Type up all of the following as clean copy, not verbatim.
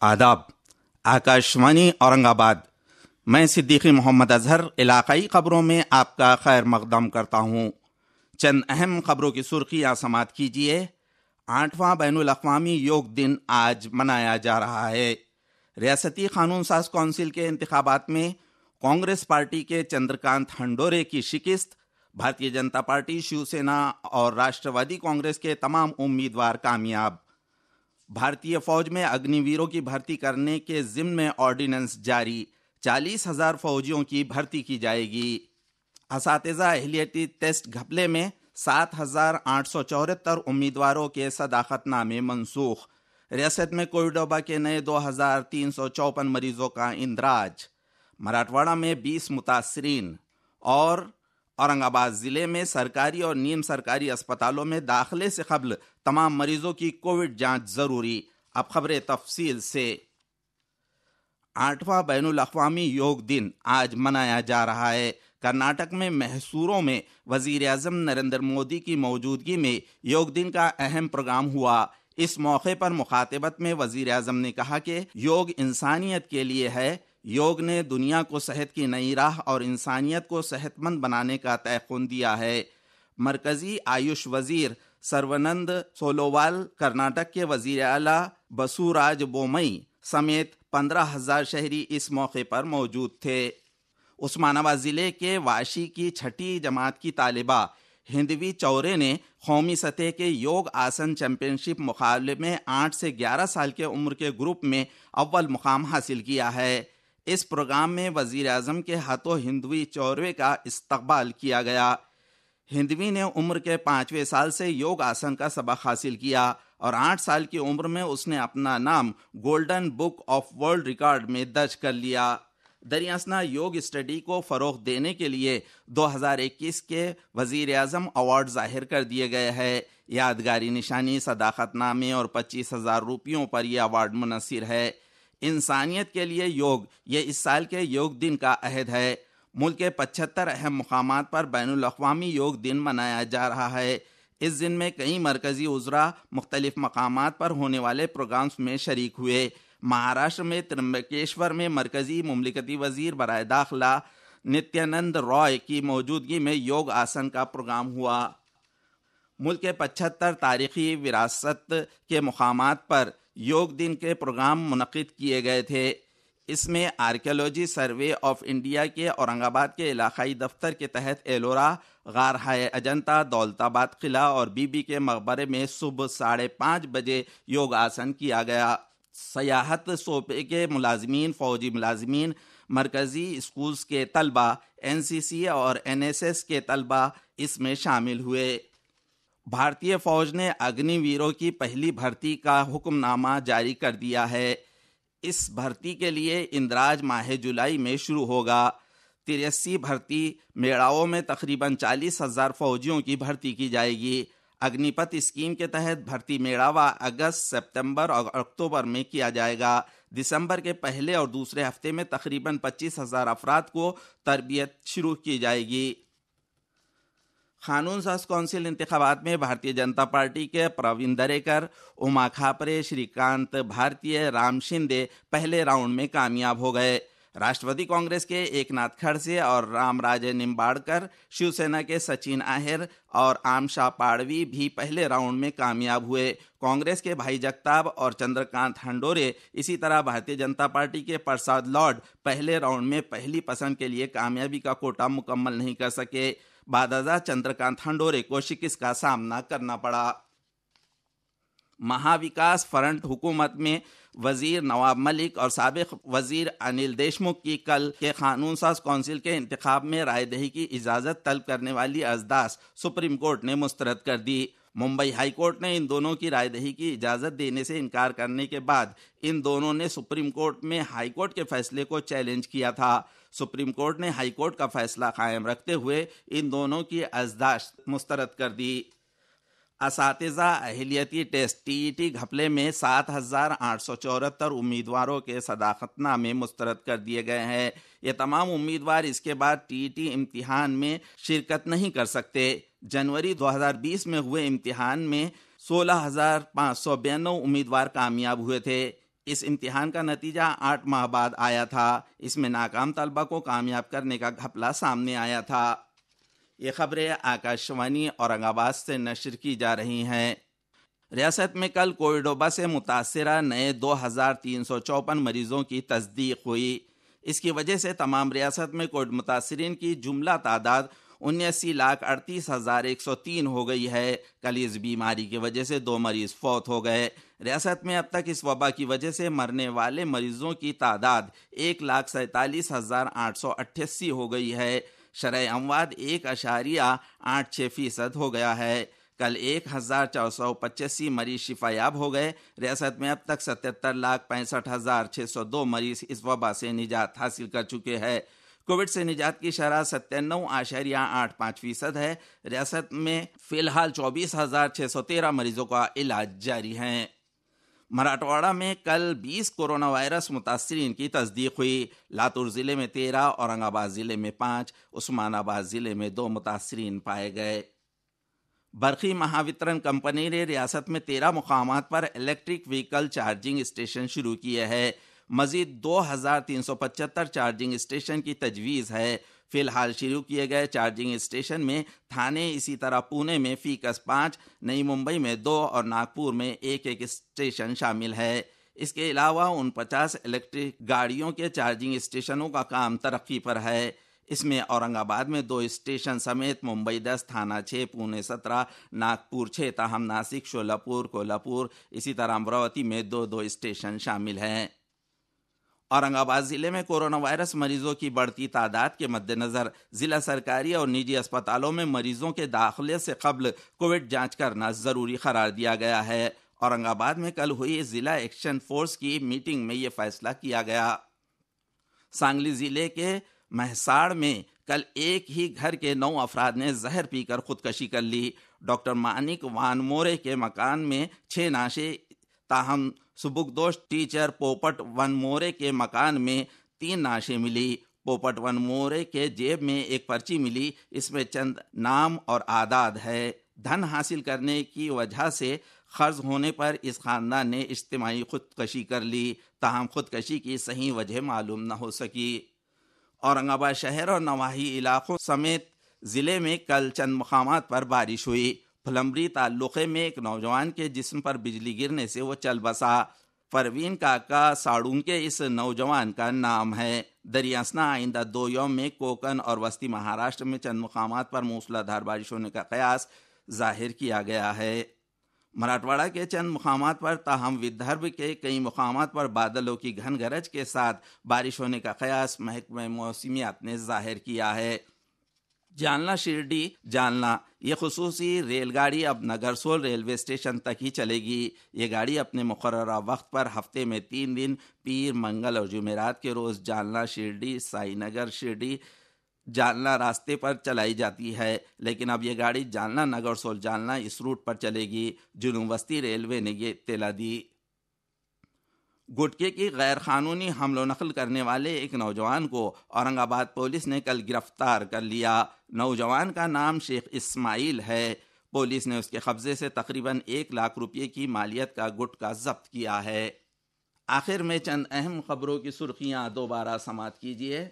आदाब। आकाशवाणी औरंगाबाद। मैं सिद्दीकी मोहम्मद अजहर इलाकाई खबरों में आपका खैर मकदम करता हूँ। चंद अहम खबरों की सुर्खियाँ समाअत कीजिए। 8वां बैनुल अक़वामी योग दिन आज मनाया जा रहा है। रियासती कानून साज कौंसिल के इंतखाबात में कांग्रेस पार्टी के चंद्रकांत हंडोरे की शिकस्त। भारतीय जनता पार्टी, शिवसेना और राष्ट्रवादी कांग्रेस के तमाम उम्मीदवार कामयाब। भारतीय फौज में अग्निवीरों की भर्ती करने के ज़िम्न में ऑर्डिनेंस जारी। 40,000 फौजियों की भर्ती की जाएगी। असातिज़ा अहलियती टेस्ट घपले में 7,874 उम्मीदवारों के सदाकतनामे मनसूख। रियासत में कोविड वबा के नए 2,354 मरीजों का इंदराज। मराठवाड़ा में 20 मुतासरीन। और औरंगाबाद ज़िले में सरकारी और नीम सरकारी अस्पतालों में दाखिले से कबल तमाम मरीजों की कोविड जांच ज़रूरी। अब खबरें तफसील से। 8वां बैनुल अक़वामी योग दिन आज मनाया जा रहा है। कर्नाटक में मैसूरों में वज़ीर आज़म नरेंद्र मोदी की मौजूदगी में योग दिन का अहम प्रोग्राम हुआ। इस मौके पर मुखातिबत में वज़ीर आज़म ने कहा कि योग इंसानियत के लिए है। योग ने दुनिया को सेहत की नई राह और इंसानियत को सेहतमंद बनाने का तयक़ुन दिया है। मरकज़ी आयुष वज़ीर सर्वानंद सोनोवाल, कर्नाटक के वज़ीर आला बसुराज बोमई समेत 15,000 शहरी इस मौके पर मौजूद थे। उस्मानाबाद ज़िले के वाशी की 6ठी जमात की तालिबा हिंदवी चौरे ने कौमी सतह के योग आसन चैंपियनशिप मुकाबले में 8 से 11 साल के उम्र के ग्रुप में अव्वल मुकाम हासिल किया है। इस प्रोग्राम में वज़ीर आज़म के हाथों हिंदवी चौरवे का इस्तकबाल किया गया। हिंदवी ने उम्र के 5वें साल से योग आसन का सबक हासिल किया और 8 साल की उम्र में उसने अपना नाम golden book of world record में दर्ज कर लिया। दरियासना योग स्टडी को फ़रोग़ देने के लिए 2021 के वज़ीर आज़म अवार्ड ज़ाहिर कर दिए गए हैं। यादगारी निशानी, सदाकतनामे और 25,000 रुपयों पर यह अवार्ड मुनस्सिर है। इंसानियत के लिए योग, ये इस साल के योग दिन का अहद है। मुल्क के 75 अहम मुकामात पर बैनुल अक़वामी योग दिन मनाया जा रहा है। इस दिन में कई मरकज़ी उज़रा मुख्तलिफ मकामात पर होने वाले प्रोग्राम्स में शरीक हुए। महाराष्ट्र में त्र्यंबकेश्वर में मरकज़ी मुमलिकती वज़ीर बराए दाखिला नित्यानंद रॉय की मौजूदगी में योग आसन का प्रोग्राम हुआ। मुल्क के 75 तारीख़ी विरासत के मुकामात पर योग दिन के प्रोग्राम मुनक़िद किए गए थे। इसमें आर्कियोलॉजी सर्वे ऑफ इंडिया के औरंगाबाद के इलाकाई दफ्तर के तहत एलोरा, गार हाय अजंता, दौलताबाद किला और बीबी के मकबरे में सुबह 5:30 बजे योग आसन किया गया। सयाहत शोबे के मुलाजमीन, फ़ौजी मुलाजमीन, मरकज़ी स्कूल्स के तलबा, NCC और NSS के तलबा इसमें शामिल हुए। भारतीय फ़ौज ने अग्निवीरों की पहली भर्ती का हुक्मनामा जारी कर दिया है। इस भर्ती के लिए इंदराज माह जुलाई में शुरू होगा। 83 भर्ती मेड़ाओं में तकरीबन 40,000 फौजियों की भर्ती की जाएगी। अग्निपथ स्कीम के तहत भर्ती मेड़ावा अगस्त, सितंबर और अक्टूबर में किया जाएगा। दिसंबर के पहले और दूसरे हफ्ते में तकरीबन 25,000 अफराद को तरबियत शुरू की जाएगी। कानून साज कौंसिल इंतखाबात में भारतीय जनता पार्टी के प्रवीण दरेकर, उमा खापरे, श्रीकांत भारतीय, राम शिंदे पहले राउंड में कामयाब हो गए। राष्ट्रवादी कांग्रेस के एकनाथ खड़से और रामराज निम्बाड़कर, शिवसेना के सचिन आहेर और आमशा पाड़वी भी पहले राउंड में कामयाब हुए। कांग्रेस के भाई जगताप और चंद्रकांत हंडोरे, इसी तरह भारतीय जनता पार्टी के प्रसाद लॉर्ड पहले राउंड में पहली पसंद के लिए कामयाबी का कोटा मुकम्मल नहीं कर सके। बादशाह चंद्रकांत हंडोरे को शिकस्त का सामना करना पड़ा। महाविकास फ्रंट हुकूमत में वजीर नवाब मलिक और साबिक वजीर अनिल देशमुख की कल के कानून साज कौंसिल के इंतखाब में रायदही की इजाज़त तलब करने वाली अर्जदास्त सुप्रीम कोर्ट ने मुस्तरद कर दी। मुंबई हाई कोर्ट ने इन दोनों की रायदही की इजाज़त देने से इनकार करने के बाद इन दोनों ने सुप्रीम कोर्ट में हाई कोर्ट के फैसले को चैलेंज किया था। सुप्रीम कोर्ट ने हाई कोर्ट का फैसला कायम रखते हुए इन दोनों की अर्जदास्त मुस्तरद कर दी। असातिज़ा अहलियती टेस्ट TET घपले में 7,874 उम्मीदवारों के सदाकतनामे मुस्तरद कर दिए गए हैं। ये तमाम उम्मीदवार इसके बाद TET इम्तिहान में शिरकत नहीं कर सकते। जनवरी 2020 में हुए इम्तिहान में 16,592 उम्मीदवार कामयाब हुए थे। اس امتحان کا نتیجہ 8 ماہ بعد آیا تھا۔ اس میں ناکام طلبہ کو کامیاب کرنے کا گھپلا سامنے آیا تھا۔ یہ خبریں آکاشوانی اورنگ آباد سے نشر کی جا رہی ہیں۔ ریاست میں کل کووڈ وبا سے متاثرہ نئے 2354 مریضوں کی تصدیق ہوئی۔ اس کی وجہ سے تمام ریاست میں کووڈ متاثرین کی جملہ تعداد 79,38,103 ہو گئی ہے۔ کل اس بیماری کی وجہ سے 2 مریض فوت ہو گئے۔ ریاست میں اب تک اس وبا کی وجہ سے مرنے والے مریضوں کی تعداد 1,47,888 ہو گئی ہے۔ شرح اموات 1.86% ہو گیا ہے۔ کل 1,485 مریض شفا یاب ہو گئے۔ ریاست میں اب تک 77,65,602 مریض اس وبا سے نجات حاصل کر چکے ہیں۔ کووڈ سے نجات کی شرح 97.85% ہے۔ ریاست میں فی الحال 24,613 مریضوں کا علاج جاری ہے۔ مراٹھواڑہ میں کل 20 کورونا وائرس متاثرین کی تصدیق ہوئی۔ لاتور ضلع میں 13، اورنگ آباد ضلع میں 5، عثمان آباد ضلع میں 2 متاثرین پائے گئے۔ برقی مہاوترن کمپنی نے ریاست میں 13 مقامات پر الیکٹرک وہیکل چارجنگ اسٹیشن شروع کیے ہیں۔ مزید 2,375 چارجنگ اسٹیشن کی تجویز ہے۔ فی الحال شروع کیے گئے چارجنگ اسٹیشن میں تھانے، اسی طرح پونے میں فی کس 5، نئی ممبئی میں 2 اور ناگپور میں 1 اسٹیشن شامل ہے۔ اس کے علاوہ 49 الیکٹرک گاڑیوں کے چارجنگ اسٹیشنوں کا کام ترقی پر ہے۔ اس میں اورنگ آباد میں 2 اسٹیشن سمیت ممبئی 10، تھانہ 6، پونے 17، ناگپور 6، تاہم ناسک، شولاپور، کولہاپور، اسی طرح امراوتی میں 2 اسٹیشن شامل ہیں۔ اورنگ آباد ضلع میں کورونا وائرس مریضوں کی بڑھتی تعداد کے مد نظر ضلع سرکاری اور نجی اسپتالوں میں مریضوں کے داخلے سے قبل کووڈ جانچ کرنا ضروری قرار دیا گیا ہے۔ اورنگ آباد میں کل ہوئی ضلع ایکشن فورس کی میٹنگ میں یہ فیصلہ کیا گیا۔ سانگلی ضلع کے مہساڑ میں کل ایک ہی گھر کے 9 افراد نے زہر پی کر خودکشی کر لی۔ ڈاکٹر مانک وان مورے کے مکان میں 6 نعشیں، تاہم سبکدوش ٹیچر پوپٹ ون مورے کے مکان میں 3 نعشیں ملی۔ پوپٹ ون مورے کے جیب میں ایک پرچی ملی، اس میں چند نام اور اعداد ہے۔ دھن حاصل کرنے کی وجہ سے قرض ہونے پر اس خاندان نے اجتماعی خودکشی کر لی، تاہم خودکشی کی صحیح وجہ معلوم نہ ہو سکی۔ اورنگ آباد شہر اور نواحی علاقوں سمیت ضلع میں کل چند مقامات پر بارش ہوئی۔ پھلمبری تعلقے میں ایک نوجوان کے جسم پر بجلی گرنے سے وہ چل بسا۔ پروین کاکا ساڑون کے اس نوجوان کا نام ہے۔ دریاسنا آئندہ 2 یوم میں کوکن اور وسطی مہاراشٹر میں چند مقامات پر موسلا دھار بارش ہونے کا قیاس ظاہر کیا گیا ہے۔ مراٹھواڑہ کے چند مقامات پر، تاہم ودربھ کے کئی مقامات پر بادلوں کی گھن گرج کے ساتھ بارش ہونے کا قیاس محکمہ موسمیات نے ظاہر کیا ہے۔ جالنا شرڈی جالنا یہ خصوصی ریل گاڑی اب نگرسول ریلوے اسٹیشن تک ہی چلے گی۔ یہ گاڑی اپنے مقررہ وقت پر ہفتے میں 3 دن پیر، منگل اور جمعرات کے روز جالنا شرڈی، سائی نگر شرڈی جالنا راستے پر چلائی جاتی ہے، لیکن اب یہ گاڑی جالنا نگرسول جالنا اس روٹ پر چلے گی۔ جنوب وسطی ریلوے نے یہ اطلاع دی۔ گٹکے کی غیر قانونی حمل و نقل کرنے والے ایک نوجوان کو اورنگ آباد پولیس نے کل گرفتار کر لیا۔ نوجوان کا نام شیخ اسماعیل ہے۔ پولیس نے اس کے قبضے سے تقریباً 1 لاکھ روپے کی مالیت کا گٹکا ضبط کیا ہے۔ آخر میں چند اہم خبروں کی سرخیاں دوبارہ سماعت کیجیے۔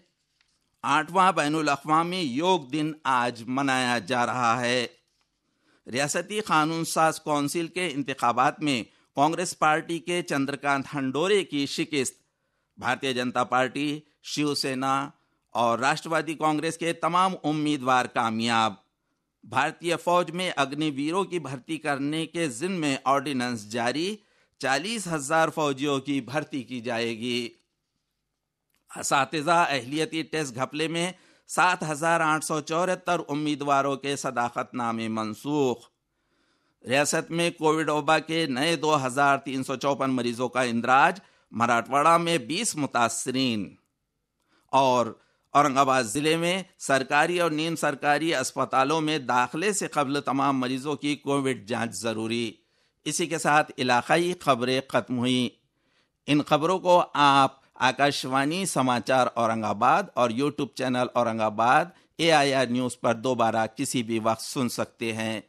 8واں بین الاقوامی یوگ دن آج منایا جا رہا ہے۔ ریاستی قانون ساز کونسل کے انتخابات میں کانگریس پارٹی کے چندرکانت ہنڈورے کی شکست۔ بھارتیہ جنتا پارٹی، شیو سینا اور راشٹروادی کانگریس کے تمام امیدوار کامیاب۔ بھارتیہ فوج میں اگنی ویروں کی بھرتی کرنے کے ضمن میں آرڈیننس جاری، 40,000 فوجیوں کی بھرتی کی جائے گی۔ اساتذہ اہلیتی ٹیسٹ گھپلے میں 7,874 امیدواروں کے صداقت نامے منسوخ۔ ریاست میں کووڈ وبا کے نئے 2,354 مریضوں کا اندراج، مراٹھواڑہ میں 20 متاثرین۔ اور اورنگ آباد ضلع میں سرکاری اور نیم سرکاری اسپتالوں میں داخلے سے قبل تمام مریضوں کی کووڈ جانچ ضروری۔ اسی کے ساتھ علاقائی خبریں ختم ہوئیں۔ ان خبروں کو آپ آکاشوانی سماچار اورنگ آباد اور یوٹیوب چینل اورنگ آباد AIR نیوز پر دوبارہ کسی بھی وقت سن سکتے ہیں۔